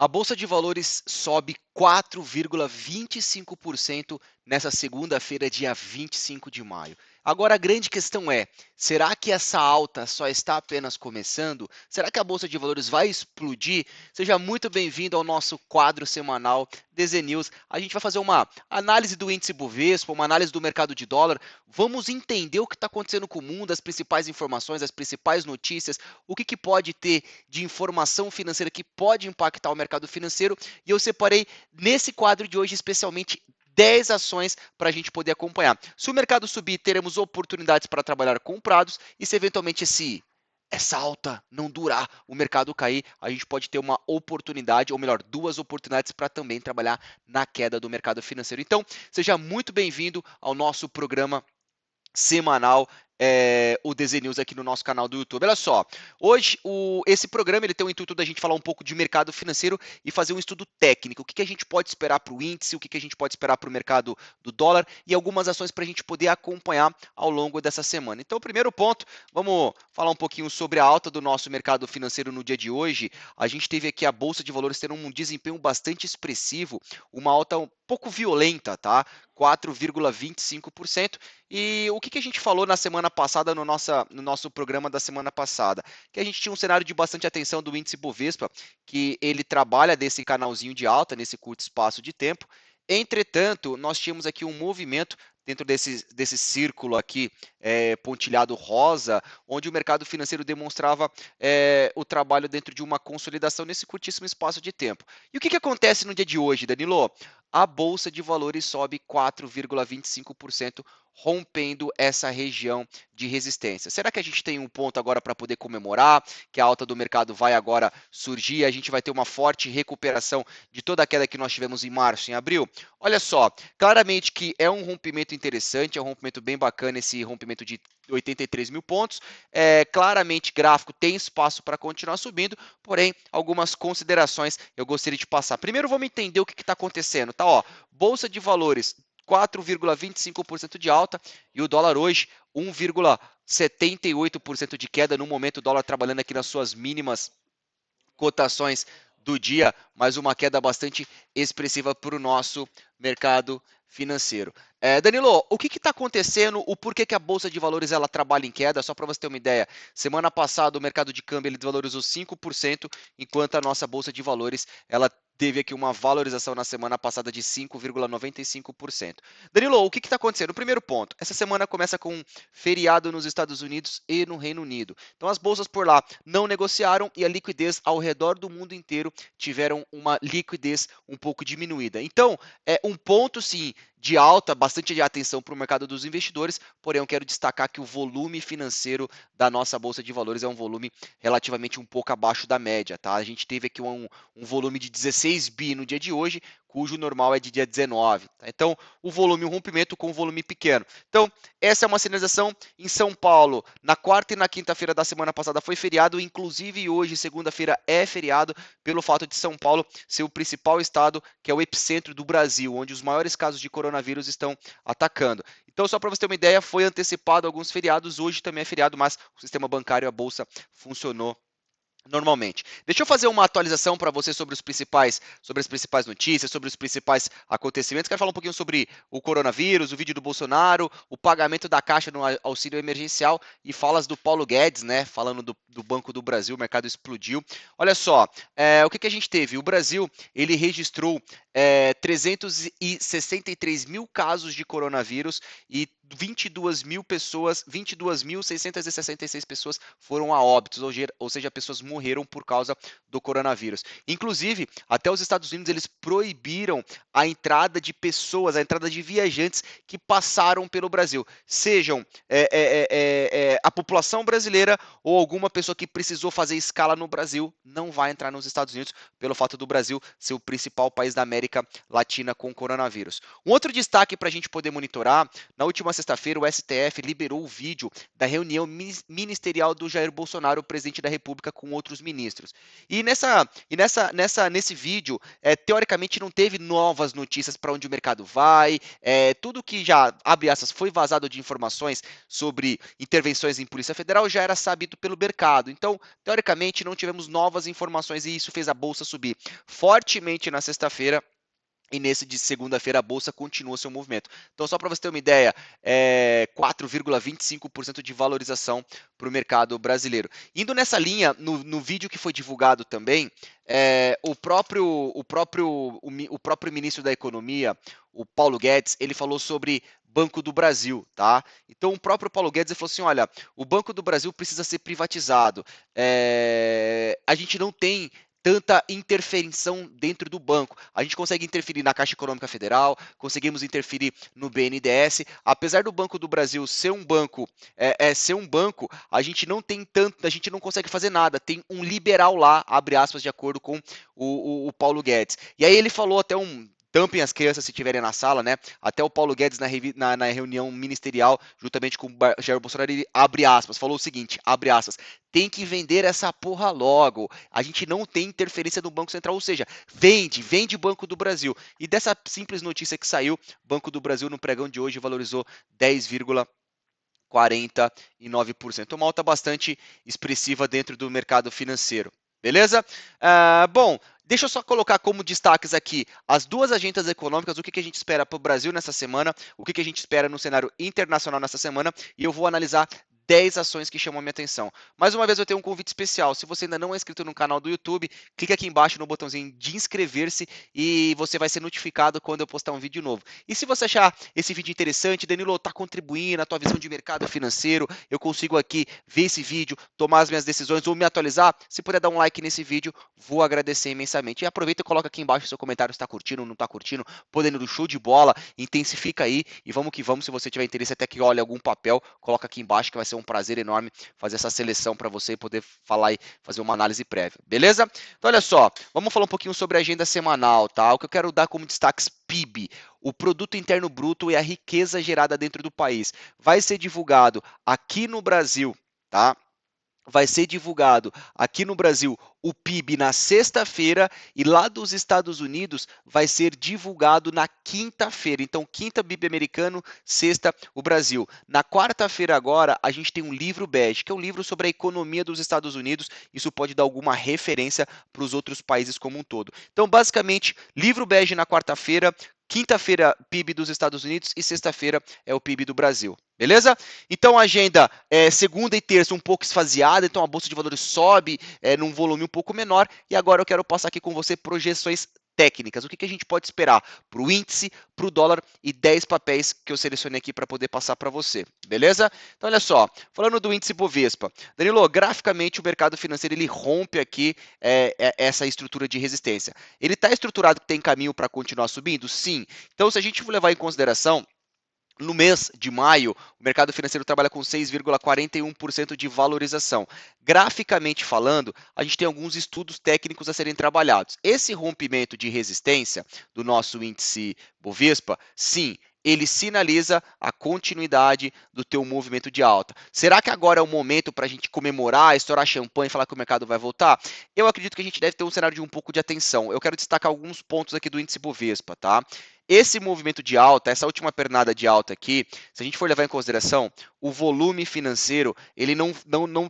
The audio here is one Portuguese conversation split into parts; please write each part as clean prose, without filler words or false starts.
A Bolsa de Valores sobe 4,25% nessa segunda-feira, dia 25 de maio. Agora a grande questão é, será que essa alta só está apenas começando? Será que a Bolsa de Valores vai explodir? Seja muito bem-vindo ao nosso quadro semanal DZ News. A gente vai fazer uma análise do índice Bovespa, uma análise do mercado de dólar. Vamos entender o que está acontecendo com o mundo, as principais informações, as principais notícias, o que pode ter de informação financeira que pode impactar o mercado financeiro. E eu separei nesse quadro de hoje especialmente 10 ações para a gente poder acompanhar. Se o mercado subir, teremos oportunidades para trabalhar comprados e se eventualmente essa alta não durar, o mercado cair, a gente pode ter uma oportunidade, ou melhor, duas oportunidades para também trabalhar na queda do mercado financeiro. Então, seja muito bem-vindo ao nosso programa semanal, o DZ News aqui no nosso canal do YouTube. Olha só, hoje esse programa ele tem o intuito da gente falar um pouco de mercado financeiro e fazer um estudo técnico. O que a gente pode esperar para o índice, o que a gente pode esperar para o mercado do dólar e algumas ações para a gente poder acompanhar ao longo dessa semana. Então, primeiro ponto, vamos falar um pouquinho sobre a alta do nosso mercado financeiro no dia de hoje. A gente teve aqui a Bolsa de Valores tendo um desempenho bastante expressivo, uma alta um pouco violenta, tá? 4,25%. E o que a gente falou na semana passada, no nosso programa da semana passada? Que a gente tinha um cenário de bastante atenção do índice Bovespa, que ele trabalha desse canalzinho de alta, nesse curto espaço de tempo. Entretanto, nós tínhamos aqui um movimento dentro desse círculo aqui, pontilhado rosa, onde o mercado financeiro demonstrava o trabalho dentro de uma consolidação nesse curtíssimo espaço de tempo. E o que acontece no dia de hoje, Danilo? A Bolsa de Valores sobe 4,25%, rompendo essa região de resistência. Será que a gente tem um ponto agora para poder comemorar, que a alta do mercado vai agora surgir, a gente vai ter uma forte recuperação de toda a queda que nós tivemos em março e em abril? Olha só, claramente que é um rompimento interessante, é um rompimento bem bacana, esse rompimento de 83 mil pontos. Claramente, gráfico tem espaço para continuar subindo, porém, algumas considerações eu gostaria de passar. Primeiro, vamos entender o que está acontecendo, tá? Ó, Bolsa de Valores 4,25% de alta e o dólar hoje 1,78% de queda. No momento, o dólar trabalhando aqui nas suas mínimas cotações do dia, mas uma queda bastante expressiva para o nosso mercado financeiro. Danilo, o que está acontecendo? O porquê que a Bolsa de Valores ela trabalha em queda? Só para você ter uma ideia, semana passada o mercado de câmbio ele desvalorizou 5%, enquanto a nossa Bolsa de Valores ela teve aqui uma valorização na semana passada de 5,95%. Danilo, o que está acontecendo? O primeiro ponto, essa semana começa com um feriado nos Estados Unidos e no Reino Unido. Então as bolsas por lá não negociaram e a liquidez ao redor do mundo inteiro tiveram uma liquidez um pouco diminuída. Então, é um ponto sim de alta, bastante de atenção para o mercado dos investidores, porém eu quero destacar que o volume financeiro da nossa Bolsa de Valores é um volume relativamente um pouco abaixo da média, tá? A gente teve aqui um volume de 16 bi no dia de hoje, cujo normal é de dia 19. Tá? Então, o volume, um rompimento com um volume pequeno. Então, essa é uma sinalização em São Paulo. Na quarta e na quinta-feira da semana passada foi feriado, inclusive hoje, segunda-feira, é feriado, pelo fato de São Paulo ser o principal estado, que é o epicentro do Brasil, onde os maiores casos de coronavírus estão atacando. Então, só para você ter uma ideia, foi antecipado alguns feriados, hoje também é feriado, mas o sistema bancário, a bolsa, funcionou normalmente. Deixa eu fazer uma atualização para você sobre as principais notícias, sobre os principais acontecimentos. Quero falar um pouquinho sobre o coronavírus, o vídeo do Bolsonaro, o pagamento da Caixa no auxílio emergencial e falas do Paulo Guedes, né? Falando do Banco do Brasil, o mercado explodiu. Olha só, o que a gente teve? O Brasil ele registrou 363 mil casos de coronavírus e 22.666 pessoas foram a óbitos, ou seja, pessoas morreram por causa do coronavírus. Inclusive, até os Estados Unidos eles proibiram a entrada de pessoas, a entrada de viajantes que passaram pelo Brasil, sejam a população brasileira ou alguma pessoa que precisou fazer escala no Brasil, não vai entrar nos Estados Unidos pelo fato do Brasil ser o principal país da América Latina com coronavírus. Um outro destaque para a gente poder monitorar, na última sexta-feira, o STF liberou o vídeo da reunião ministerial do Jair Bolsonaro, presidente da República, com outros ministros. E nesse vídeo, teoricamente, não teve novas notícias para onde o mercado vai, tudo que já, abre aspas, foi vazado de informações sobre intervenções em Polícia Federal já era sabido pelo mercado. Então, teoricamente, não tivemos novas informações e isso fez a Bolsa subir fortemente na sexta-feira. E nesse de segunda-feira a Bolsa continua seu movimento. Então, só para você ter uma ideia, 4,25% de valorização para o mercado brasileiro. Indo nessa linha, no vídeo que foi divulgado também, o próprio ministro da Economia, o Paulo Guedes, ele falou sobre Banco do Brasil, tá? Então, o próprio Paulo Guedes falou assim, olha, o Banco do Brasil precisa ser privatizado. A gente não tem tanta interferência dentro do banco. A gente consegue interferir na Caixa Econômica Federal, conseguimos interferir no BNDES. Apesar do Banco do Brasil ser um banco, a gente não tem tanto, a gente não consegue fazer nada. Tem um liberal lá, abre aspas, de acordo com o Paulo Guedes. E aí ele falou até tampem as crianças se estiverem na sala, né? Até o Paulo Guedes na reunião ministerial, juntamente com o Jair Bolsonaro, ele abre aspas, falou o seguinte, abre aspas, tem que vender essa porra logo. A gente não tem interferência do Banco Central, ou seja, vende Banco do Brasil. E dessa simples notícia que saiu, Banco do Brasil no pregão de hoje valorizou 10,49%. Uma alta bastante expressiva dentro do mercado financeiro. Beleza? Bom, deixa eu só colocar como destaques aqui as duas agendas econômicas, o que a gente espera para o Brasil nessa semana, o que a gente espera no cenário internacional nessa semana, e eu vou analisar 10 ações que chamam a minha atenção. Mais uma vez eu tenho um convite especial, se você ainda não é inscrito no canal do YouTube, clica aqui embaixo no botãozinho de inscrever-se e você vai ser notificado quando eu postar um vídeo novo. E se você achar esse vídeo interessante, Danilo, está contribuindo na tua visão de mercado financeiro, eu consigo aqui ver esse vídeo, tomar as minhas decisões ou me atualizar, se puder dar um like nesse vídeo, vou agradecer imensamente. E aproveita e coloca aqui embaixo seu comentário se está curtindo ou não está curtindo, podendo do show de bola, intensifica aí e vamos que vamos, se você tiver interesse até que olhe algum papel, coloca aqui embaixo que vai ser um prazer enorme fazer essa seleção para você e poder falar e fazer uma análise prévia, beleza? Então, olha só, vamos falar um pouquinho sobre a agenda semanal, tá? O que eu quero dar como destaques PIB, o Produto Interno Bruto e a riqueza gerada dentro do país. Vai ser divulgado aqui no Brasil, tá? Vai ser divulgado aqui no Brasil o PIB na sexta-feira e lá dos Estados Unidos vai ser divulgado na quinta-feira. Então, quinta PIB americano, sexta o Brasil. Na quarta-feira agora, a gente tem um livro bege, que é um livro sobre a economia dos Estados Unidos. Isso pode dar alguma referência para os outros países como um todo. Então, basicamente, livro bege na quarta-feira, quinta-feira, PIB dos Estados Unidos e sexta-feira é o PIB do Brasil. Beleza? Então a agenda segunda e terça um pouco esvaziada, então a Bolsa de Valores sobe num volume um pouco menor. E agora eu quero passar aqui com você projeções técnicas. O que a gente pode esperar para o índice, para o dólar e 10 papéis que eu selecionei aqui para poder passar para você. Beleza? Então olha só, falando do índice Bovespa. Danilo, graficamente o mercado financeiro ele rompe aqui essa estrutura de resistência. Ele está estruturado que tem caminho para continuar subindo? Sim. Então se a gente for levar em consideração, no mês de maio, o mercado financeiro trabalha com 6,41% de valorização. Graficamente falando, a gente tem alguns estudos técnicos a serem trabalhados. Esse rompimento de resistência do nosso índice Bovespa, sim, ele sinaliza a continuidade do teu movimento de alta. Será que agora é o momento para a gente comemorar, estourar champanhe e falar que o mercado vai voltar? Eu acredito que a gente deve ter um cenário de um pouco de atenção. Eu quero destacar alguns pontos aqui do índice Bovespa, tá? Esse movimento de alta, essa última pernada de alta aqui, se a gente for levar em consideração, o volume financeiro, ele não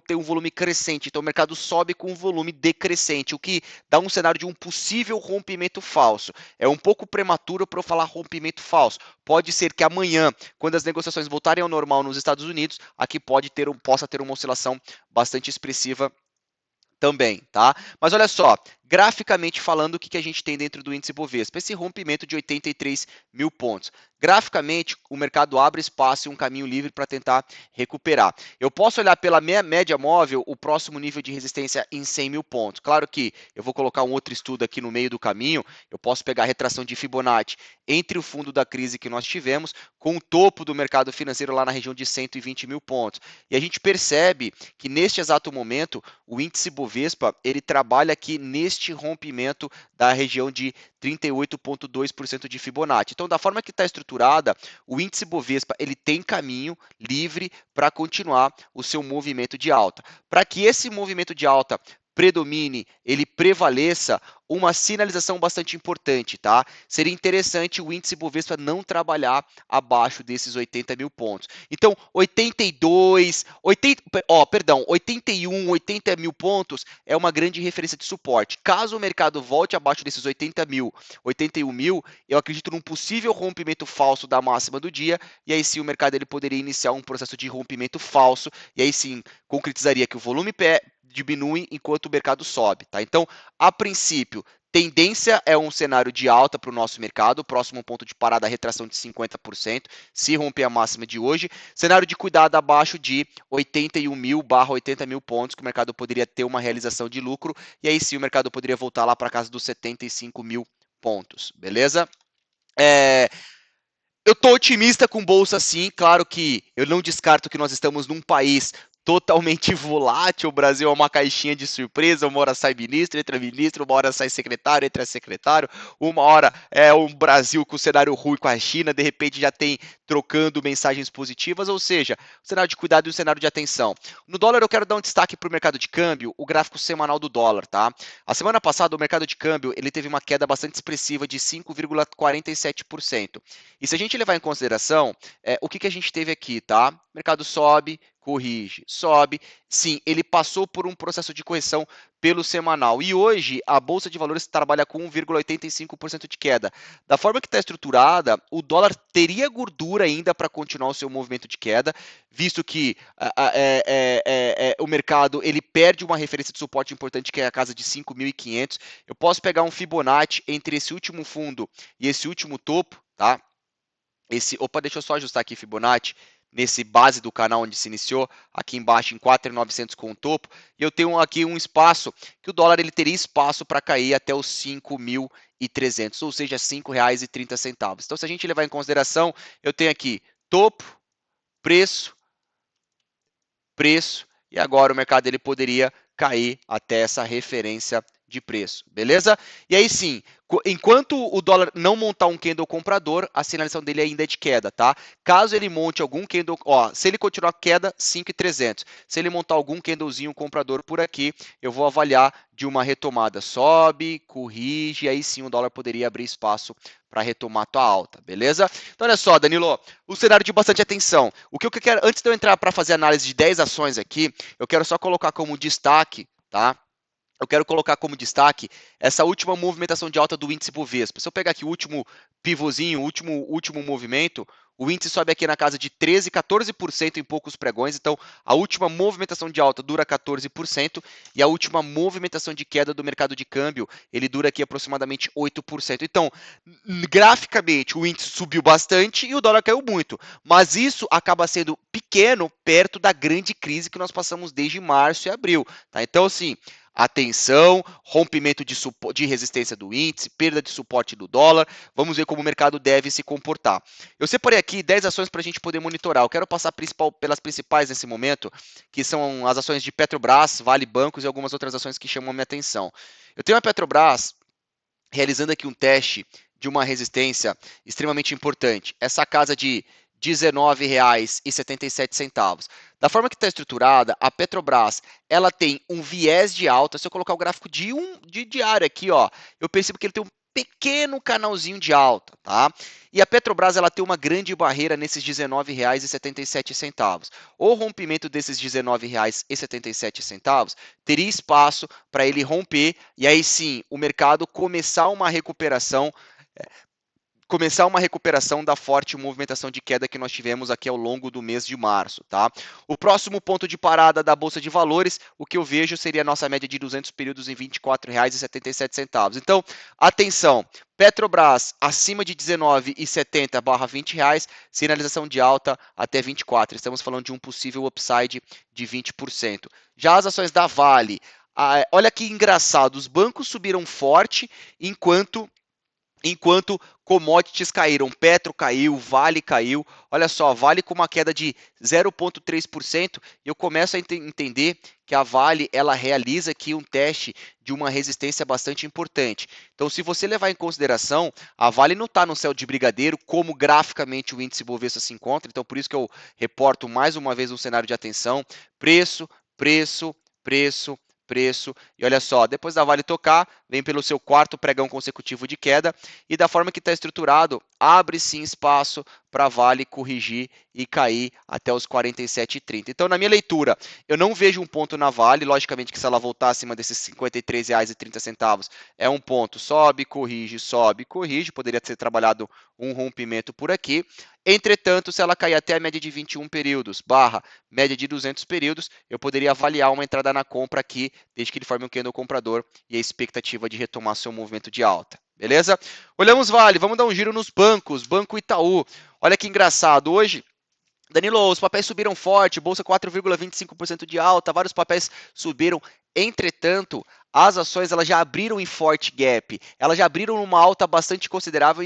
tem um volume crescente, então o mercado sobe com um volume decrescente, o que dá um cenário de um possível rompimento falso. É um pouco prematuro para eu falar rompimento falso. Pode ser que amanhã, quando as negociações voltarem ao normal nos Estados Unidos, aqui possa ter uma oscilação bastante expressiva também, tá? Mas olha só, graficamente falando, o que a gente tem dentro do índice Bovespa? Esse rompimento de 83 mil pontos. Graficamente, o mercado abre espaço e um caminho livre para tentar recuperar. Eu posso olhar pela média móvel o próximo nível de resistência em 100 mil pontos. Claro que eu vou colocar um outro estudo aqui no meio do caminho, eu posso pegar a retração de Fibonacci entre o fundo da crise que nós tivemos com o topo do mercado financeiro lá na região de 120 mil pontos. E a gente percebe que neste exato momento, o índice Bovespa, ele trabalha aqui neste rompimento da região de 38,2% de Fibonacci. Então, da forma que está estruturada, o índice Bovespa ele tem caminho livre para continuar o seu movimento de alta. Para que esse movimento de alta predomine, ele prevaleça, uma sinalização bastante importante, tá? Seria interessante o índice Bovespa não trabalhar abaixo desses 80 mil pontos. Então, 82, 81, 80 mil pontos é uma grande referência de suporte. Caso o mercado volte abaixo desses 80 mil, 81 mil, eu acredito num possível rompimento falso da máxima do dia, e aí sim o mercado ele poderia iniciar um processo de rompimento falso, e aí sim concretizaria que o volume diminui enquanto o mercado sobe, tá? Então, a princípio, tendência é um cenário de alta para o nosso mercado, próximo ponto de parada, a retração de 50%, se romper a máxima de hoje. Cenário de cuidado abaixo de 81 mil barra 80 mil pontos, que o mercado poderia ter uma realização de lucro, e aí sim o mercado poderia voltar lá para casa dos 75 mil pontos, beleza? Eu estou otimista com bolsa sim, claro que eu não descarto que nós estamos num país totalmente volátil, o Brasil é uma caixinha de surpresa, uma hora sai ministro, entra ministro, uma hora sai secretário, entra secretário, uma hora é um Brasil com cenário ruim com a China, de repente já tem trocando mensagens positivas, ou seja, um cenário de cuidado e um cenário de atenção. No dólar eu quero dar um destaque para o mercado de câmbio, o gráfico semanal do dólar, tá? A semana passada o mercado de câmbio ele teve uma queda bastante expressiva de 5,47%. E se a gente levar em consideração, o que a gente teve aqui, tá? O mercado sobe, corrige, sobe. Sim, ele passou por um processo de correção pelo semanal. E hoje a Bolsa de Valores trabalha com 1,85% de queda. Da forma que está estruturada, o dólar teria gordura ainda para continuar o seu movimento de queda, visto que o mercado ele perde uma referência de suporte importante que é a casa de 5.500. Eu posso pegar um Fibonacci entre esse último fundo e esse último topo, tá? Deixa eu só ajustar aqui Fibonacci, nesse base do canal onde se iniciou, aqui embaixo em 4.900 com o topo, e eu tenho aqui um espaço, que o dólar ele teria espaço para cair até os 5.300, ou seja, R$ 5,30. Então, se a gente levar em consideração, eu tenho aqui topo, preço, preço, e agora o mercado ele poderia cair até essa referência de preço, beleza? E aí sim, enquanto o dólar não montar um candle comprador, a sinalização dele ainda é de queda, tá? Caso ele monte algum candle, ó, se ele continuar queda, 5.300. Se ele montar algum candlezinho comprador por aqui, eu vou avaliar de uma retomada. Sobe, corrige, aí sim o dólar poderia abrir espaço para retomar a tua alta, beleza? Então olha só, Danilo, o cenário de bastante atenção. O que eu quero, antes de eu entrar para fazer análise de 10 ações aqui, eu quero só colocar como destaque, tá? Eu quero colocar como destaque essa última movimentação de alta do índice Bovespa. Se eu pegar aqui o último pivôzinho, o último movimento, o índice sobe aqui na casa de 13%, 14% em poucos pregões. Então, a última movimentação de alta dura 14% e a última movimentação de queda do mercado de câmbio, ele dura aqui aproximadamente 8%. Então, graficamente, o índice subiu bastante e o dólar caiu muito. Mas isso acaba sendo pequeno perto da grande crise que nós passamos desde março e abril. Tá? Então, assim, atenção, rompimento de resistência do índice, perda de suporte do dólar. Vamos ver como o mercado deve se comportar. Eu separei aqui 10 ações para a gente poder monitorar. Eu quero passar pelas principais nesse momento, que são as ações de Petrobras, Vale Bancos e algumas outras ações que chamam a minha atenção. Eu tenho a Petrobras realizando aqui um teste de uma resistência extremamente importante. Essa casa de R$ 19,77. Da forma que está estruturada, a Petrobras ela tem um viés de alta. Se eu colocar o gráfico de diário aqui, ó, eu percebo que ele tem um pequeno canalzinho de alta, tá? E a Petrobras ela tem uma grande barreira nesses R$ 19,77. O rompimento desses R$ 19,77 teria espaço para ele romper e aí sim o mercado começar uma recuperação da forte movimentação de queda que nós tivemos aqui ao longo do mês de março, tá? O próximo ponto de parada da Bolsa de Valores, o que eu vejo seria a nossa média de 200 períodos em R$ 24,77. Então, atenção, Petrobras acima de 19,70/R$ 20, sinalização de alta até 24. Estamos falando de um possível upside de 20%. Já as ações da Vale, olha que engraçado, os bancos subiram forte enquanto commodities caíram, Petro caiu, Vale caiu, olha só, Vale com uma queda de 0,3%, e eu começo a entender que a Vale ela realiza aqui um teste de uma resistência bastante importante. Então, se você levar em consideração, a Vale não está no céu de brigadeiro, como graficamente o índice Bovespa se encontra, então por isso que eu reporto mais uma vez um cenário de atenção, preço, preço, preço, preço, e olha só, depois da Vale tocar, vem pelo seu quarto pregão consecutivo de queda, e da forma que está estruturado, abre sim espaço para a Vale corrigir e cair até os 47,30. Então, na minha leitura, eu não vejo um ponto na Vale, logicamente que se ela voltar acima desses R$ 53,30, é um ponto, sobe, corrige, poderia ser trabalhado um rompimento por aqui. Entretanto, se ela cair até a média de 21 períodos, barra média de 200 períodos, eu poderia avaliar uma entrada na compra aqui, desde que ele forme um candle comprador e a expectativa de retomar seu movimento de alta. Beleza? Olhamos Vale, vamos dar um giro nos bancos. Banco Itaú. Olha que engraçado, hoje Danilo, os papéis subiram forte, bolsa 4,25% de alta, vários papéis subiram. Entretanto, as ações elas já abriram em forte gap, elas já abriram numa alta bastante considerável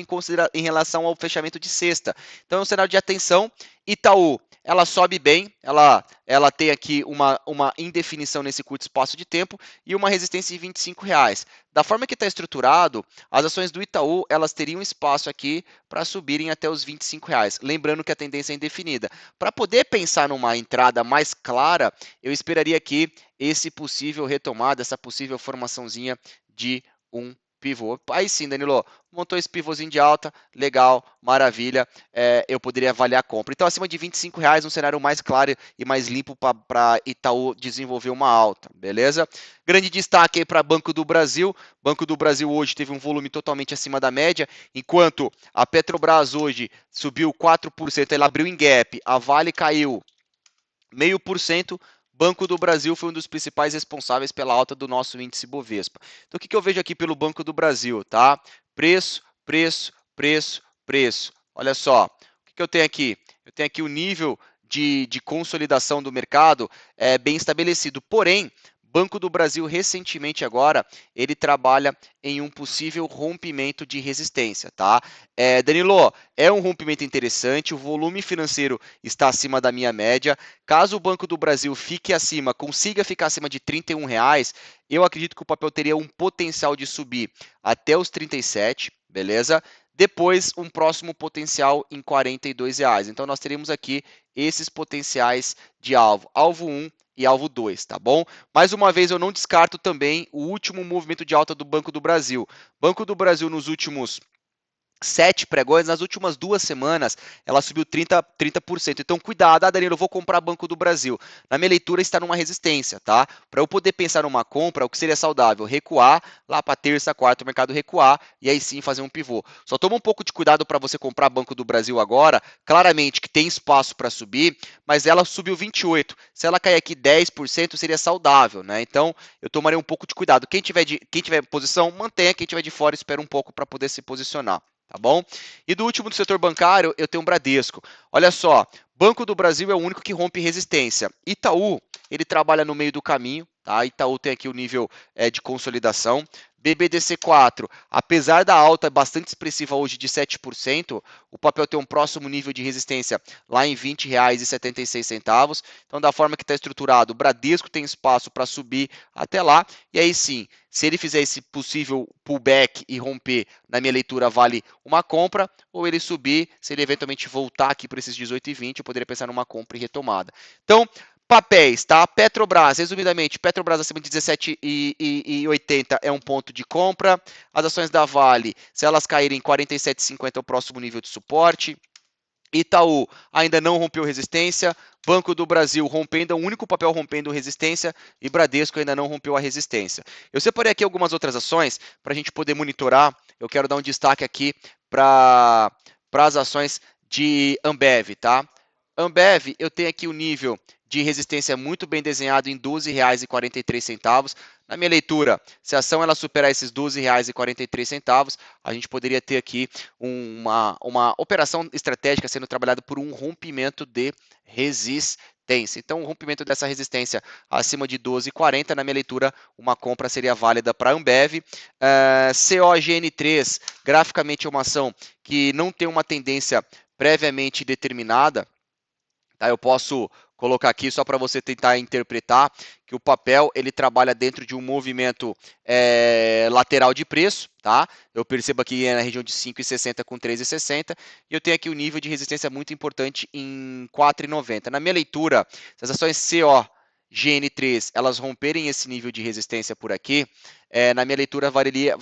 em relação ao fechamento de sexta. Então é um cenário de atenção. Itaú, ela sobe bem, ela tem aqui uma indefinição nesse curto espaço de tempo e uma resistência em R$ 25,00. Da forma que está estruturado, as ações do Itaú elas teriam espaço aqui para subirem até os R$ 25,00. Lembrando que a tendência é indefinida. Para poder pensar numa entrada mais clara, eu esperaria aqui esse possível retomada, essa possível formaçãozinha de um pivô. Aí sim, Danilo, montou esse pivôzinho de alta, legal, maravilha, eu poderia avaliar a compra. Então, acima de R$ 25,00, um cenário mais claro e mais limpo para Itaú desenvolver uma alta, beleza? Grande destaque aí para Banco do Brasil. Banco do Brasil hoje teve um volume totalmente acima da média, enquanto a Petrobras hoje subiu 4%, ela abriu em gap, a Vale caiu 0,5%. Banco do Brasil foi um dos principais responsáveis pela alta do nosso índice Bovespa. Então, o que eu vejo aqui pelo Banco do Brasil, tá? Preço, preço, preço, preço. Olha só, o que eu tenho aqui? Eu tenho aqui o nível de consolidação do mercado bem estabelecido. Porém, Banco do Brasil recentemente agora, ele trabalha em um possível rompimento de resistência, tá? Danilo, é um rompimento interessante, o volume financeiro está acima da minha média. Caso o Banco do Brasil fique acima, consiga ficar acima de R$ 31,00, eu acredito que o papel teria um potencial de subir até os 37, beleza? Depois, um próximo potencial em R$ 42,00. Então, nós teremos aqui esses potenciais de alvo. Alvo 1 e alvo 2, tá bom? Mais uma vez, eu não descarto também o último movimento de alta do Banco do Brasil. Banco do Brasil nos últimos 7 pregões, nas últimas 2 semanas, ela subiu 30%. Então, cuidado, Danilo, eu vou comprar Banco do Brasil. Na minha leitura, está numa resistência, tá? Para eu poder pensar numa compra, o que seria saudável? Recuar, lá para terça, quarta, o mercado recuar, e aí sim fazer um pivô. Só toma um pouco de cuidado para você comprar Banco do Brasil agora, claramente que tem espaço para subir, mas ela subiu 28%. Se ela cair aqui 10%, seria saudável, né? Então, eu tomaria um pouco de cuidado. Quem tiver posição, mantenha. Quem tiver de fora, espera um pouco para poder se posicionar. Tá bom? E do último do setor bancário, eu tenho um Bradesco. Olha só, Banco do Brasil é o único que rompe resistência. Itaú, ele trabalha no meio do caminho, tá? Itaú tem aqui o nível de consolidação. BBDC4, apesar da alta bastante expressiva hoje de 7%, o papel tem um próximo nível de resistência lá em R$ 20,76. Então, da forma que está estruturado, o Bradesco tem espaço para subir até lá. E aí sim, se ele fizer esse possível pullback e romper, na minha leitura, vale uma compra, ou ele subir, se ele eventualmente voltar aqui para esses 18,20, eu poderia pensar numa compra e retomada. Então, papéis, tá? Petrobras, resumidamente, Petrobras acima de 17,80 é um ponto de compra. As ações da Vale, se elas caírem 47,50 é o próximo nível de suporte. Itaú ainda não rompeu resistência, Banco do Brasil rompendo, é o único papel rompendo resistência, e Bradesco ainda não rompeu a resistência. Eu separei aqui algumas outras ações para a gente poder monitorar. Eu quero dar um destaque aqui para as ações de Ambev, tá? Ambev, eu tenho aqui o nível de resistência muito bem desenhado em R$ 12,43. Na minha leitura, se a ação ela superar esses R$ 12,43, a gente poderia ter aqui uma operação estratégica sendo trabalhada por um rompimento de resistência. Então, o rompimento dessa resistência acima de 12,40, na minha leitura, uma compra seria válida para a Ambev. COGN3, graficamente é uma ação que não tem uma tendência previamente determinada. Tá, eu posso colocar aqui só para você tentar interpretar que o papel ele trabalha dentro de um movimento lateral de preço, tá? Eu percebo aqui na região de 5,60 com 3,60 e eu tenho aqui o nível de resistência muito importante em 4,90. Na minha leitura, se as ações CO GN3 elas romperem esse nível de resistência por aqui, na minha leitura valeria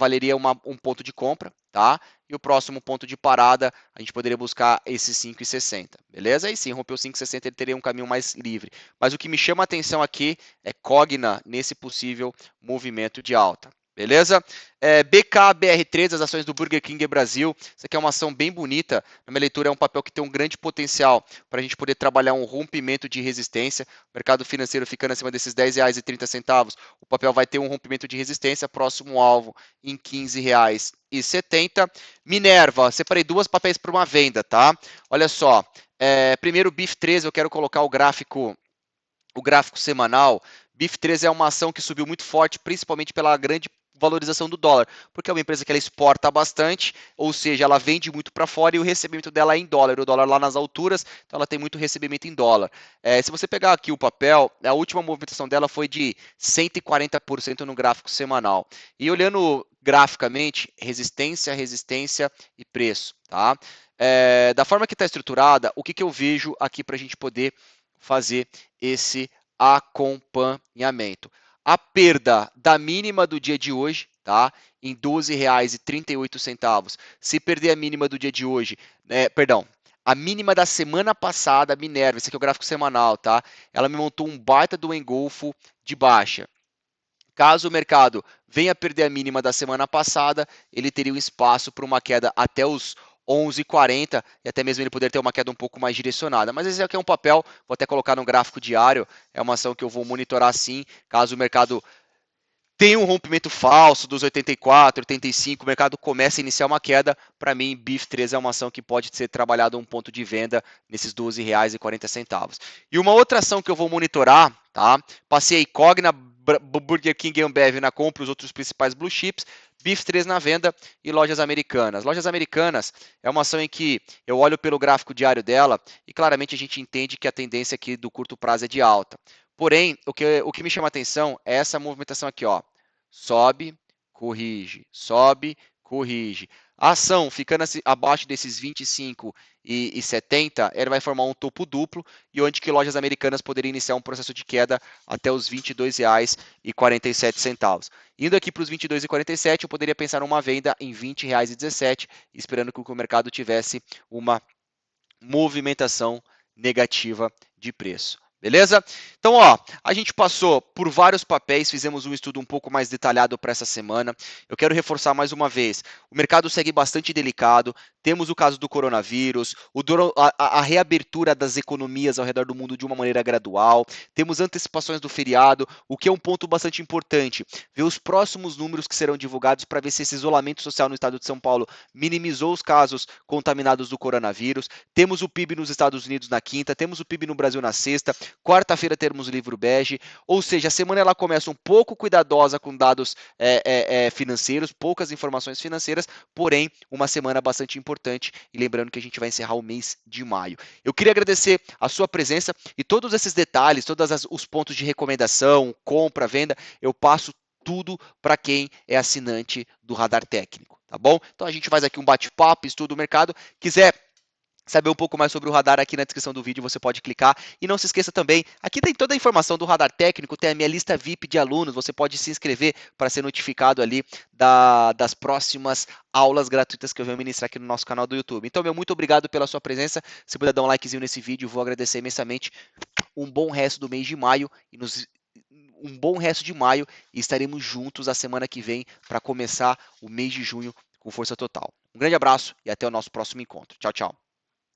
um ponto de compra, tá? E o próximo ponto de parada, a gente poderia buscar esse 5,60, beleza? Aí sim, rompeu 5,60, ele teria um caminho mais livre. Mas o que me chama a atenção aqui é Cogna nesse possível movimento de alta. Beleza? BKBR3, as ações do Burger King Brasil. Isso aqui é uma ação bem bonita. Na minha leitura, é um papel que tem um grande potencial para a gente poder trabalhar um rompimento de resistência. O mercado financeiro ficando acima desses R$ 10,30, o papel vai ter um rompimento de resistência, próximo alvo em R$ 15,70. Minerva, separei duas papéis para uma venda, tá? Olha só. Primeiro, BIF13, eu quero colocar o gráfico semanal. BIF13 é uma ação que subiu muito forte, principalmente pela grande valorização do dólar, porque é uma empresa que ela exporta bastante, ou seja, ela vende muito para fora e o recebimento dela é em dólar, o dólar lá nas alturas, então ela tem muito recebimento em dólar. Se você pegar aqui o papel, a última movimentação dela foi de 140% no gráfico semanal. E olhando graficamente, resistência, resistência e preço, tá? Da forma que está estruturada, o que eu vejo aqui para a gente poder fazer esse acompanhamento? A perda da mínima do dia de hoje, tá? Em R$ 12,38. Se perder a mínima do dia de hoje, perdão, a mínima da semana passada, Minerva, esse aqui é o gráfico semanal, tá? Ela me montou um baita do engolfo de baixa. Caso o mercado venha perder a mínima da semana passada, ele teria um espaço para uma queda até os 11,40 e até mesmo ele poder ter uma queda um pouco mais direcionada. Mas esse aqui é um papel, vou até colocar no gráfico diário, é uma ação que eu vou monitorar sim, caso o mercado tenha um rompimento falso dos 84, 85, o mercado começa a iniciar uma queda, para mim BIF13 é uma ação que pode ser trabalhado um ponto de venda nesses R$ 12,40. E uma outra ação que eu vou monitorar, tá? Passei Cogna, Burger King e Ambev na compra, os outros principais blue chips, BIF3 na venda e lojas americanas. Lojas americanas é uma ação em que eu olho pelo gráfico diário dela e claramente a gente entende que a tendência aqui do curto prazo é de alta. Porém, o que me chama a atenção é essa movimentação aqui, ó. Sobe, corrige, sobe, corrige. A ação ficando abaixo desses 25 e 70, ela vai formar um topo duplo e onde que lojas americanas poderiam iniciar um processo de queda até os R$ 22,47. Indo aqui para os R$ 22,47, eu poderia pensar numa venda em R$ 20,17, esperando que o mercado tivesse uma movimentação negativa de preço. Beleza? Então, ó, a gente passou por vários papéis, fizemos um estudo um pouco mais detalhado para essa semana. Eu quero reforçar mais uma vez, o mercado segue bastante delicado, temos o caso do coronavírus, a reabertura das economias ao redor do mundo de uma maneira gradual, temos antecipações do feriado, o que é um ponto bastante importante, ver os próximos números que serão divulgados para ver se esse isolamento social no estado de São Paulo minimizou os casos contaminados do coronavírus. Temos o PIB nos Estados Unidos na quinta, temos o PIB no Brasil na sexta, quarta-feira teremos o livro bege, ou seja, a semana ela começa um pouco cuidadosa com dados financeiros, poucas informações financeiras, porém uma semana bastante importante e lembrando que a gente vai encerrar o mês de maio. Eu queria agradecer a sua presença e todos esses detalhes, todos os pontos de recomendação, compra, venda, eu passo tudo para quem é assinante do Radar Técnico, tá bom? Então a gente faz aqui um bate-papo, estudo o mercado, quiser saber um pouco mais sobre o radar, aqui na descrição do vídeo você pode clicar. E não se esqueça também, aqui tem toda a informação do Radar Técnico, tem a minha lista VIP de alunos, você pode se inscrever para ser notificado ali das próximas aulas gratuitas que eu venho ministrar aqui no nosso canal do YouTube. Então, muito obrigado pela sua presença. Se puder dar um likezinho nesse vídeo, vou agradecer imensamente. Um bom resto do mês de maio um bom resto de maio e estaremos juntos a semana que vem para começar o mês de junho com força total. Um grande abraço e até o nosso próximo encontro. Tchau, tchau.